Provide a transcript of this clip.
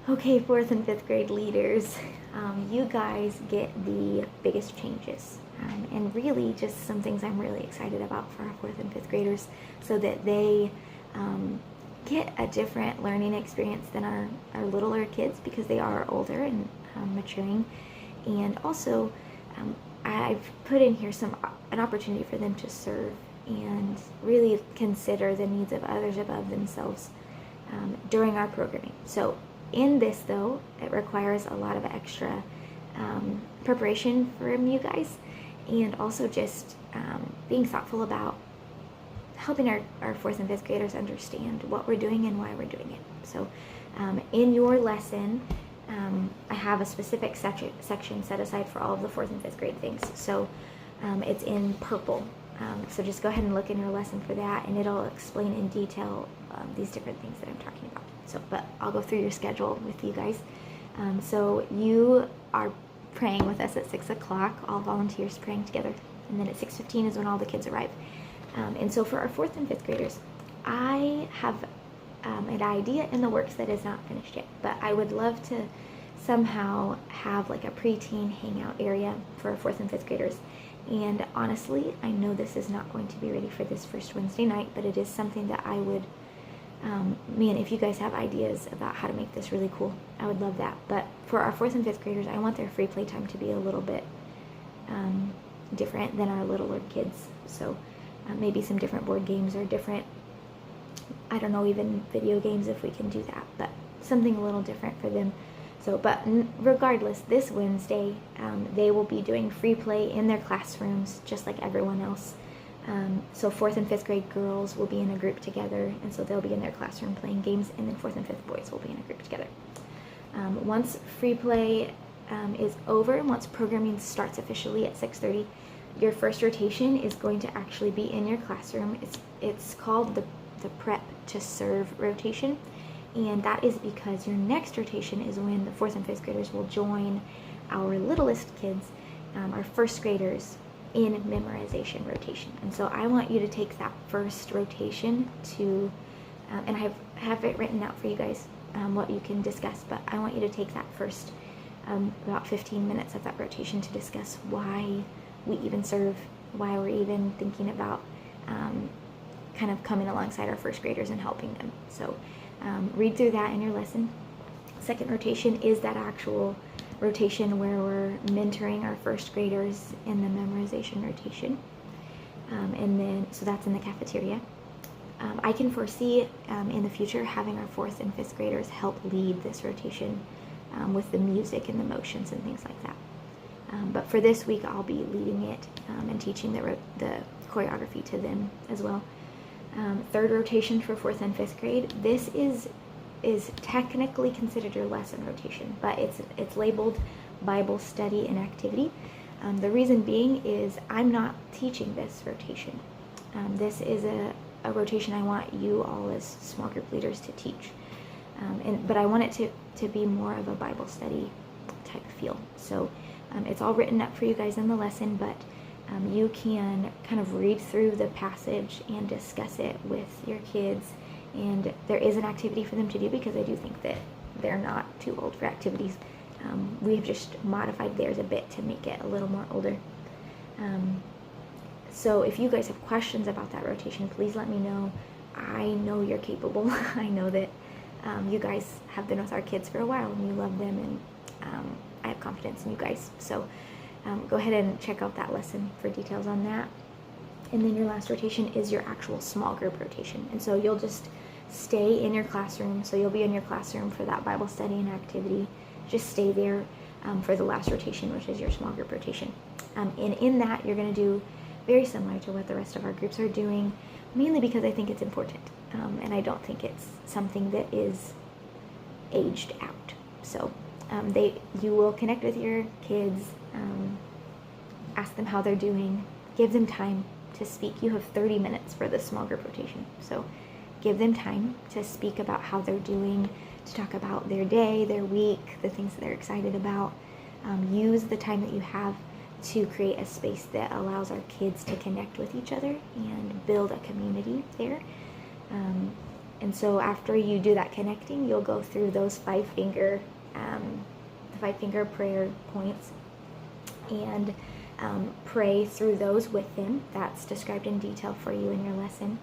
Okay, fourth and fifth grade leaders, you guys get the biggest changes. And really just some things I'm really excited about for our fourth and fifth graders so that they get a different learning experience than our littler kids because they are older and maturing. And also, I've put in here an opportunity for them to serve and really consider the needs of others above themselves during our programming. So in this, though, it requires a lot of extra preparation from you guys, and also just being thoughtful about helping our fourth and fifth graders understand what we're doing and why we're doing it. So in your lesson, I have a specific section set aside for all of the fourth and fifth grade things. So it's in purple. So just go ahead and look in your lesson for that, and it'll explain in detail these different things that I'm talking about. So, but I'll go through your schedule with you guys. So you are praying with us at 6 o'clock, all volunteers praying together. And then at 6:15 is when all the kids arrive. And so for our fourth and fifth graders, I have an idea in the works that is not finished yet, but I would love to somehow have like a preteen hangout area for our fourth and fifth graders. And honestly, I know this is not going to be ready for this first Wednesday night, but it is something that I would, man, if you guys have ideas about how to make this really cool, I would love that. But for our fourth and fifth graders, I want their free play time to be a little bit different than our littler kids. So maybe some different board games or different, I don't know, even video games if we can do that, but something a little different for them. So, but regardless, this Wednesday, they will be doing free play in their classrooms, just like everyone else. So fourth and fifth grade girls will be in a group together, and so they'll be in their classroom playing games, and then fourth and fifth boys will be in a group together. Once free play is over, once programming starts officially at 6:30, your first rotation is going to actually be in your classroom. It's called the prep to serve rotation. And that is because your next rotation is when the fourth and fifth graders will join our littlest kids, our first graders, in memorization rotation. And so I want you to take that first rotation to, and I have it written out for you guys, what you can discuss, but I want you to take that first about 15 minutes of that rotation to discuss why we even serve, why we're even thinking about kind of coming alongside our first graders and helping them. So read through that in your lesson. Second rotation is that actual rotation where we're mentoring our first graders in the memorization rotation. And then, so that's in the cafeteria. I can foresee in the future having our fourth and fifth graders help lead this rotation with the music and the motions and things like that. But for this week, I'll be leading it and teaching the choreography to them as well. Third rotation for fourth and fifth grade. This is technically considered your lesson rotation, but it's labeled Bible study and activity. The reason being is I'm not teaching this rotation. This is a rotation I want you all as small group leaders to teach. But I want it to be more of a Bible study type feel. So it's all written up for you guys in the lesson, but you can kind of read through the passage and discuss it with your kids. And there is an activity for them to do because I do think that they're not too old for activities. We've just modified theirs a bit to make it a little more older. So if you guys have questions about that rotation, please let me know. I know you're capable. I know that you guys have been with our kids for a while and you love them, and I have confidence in you guys. So go ahead and check out that lesson for details on that. And then your last rotation is your actual small group rotation. And so you'll just stay in your classroom. So you'll be in your classroom for that Bible study and activity. Just stay there for the last rotation, which is your small group rotation. And in that, you're going to do very similar to what the rest of our groups are doing, mainly because I think it's important. And I don't think it's something that is aged out. So you will connect with your kids, ask them how they're doing, give them time to speak. You have 30 minutes for this small group rotation. So give them time to speak about how they're doing, to talk about their day, their week, the things that they're excited about. Use the time that you have to create a space that allows our kids to connect with each other and build a community there. And so after you do that connecting, you'll go through those the 5-finger prayer points, and pray through those with them. That's described in detail for you in your lesson.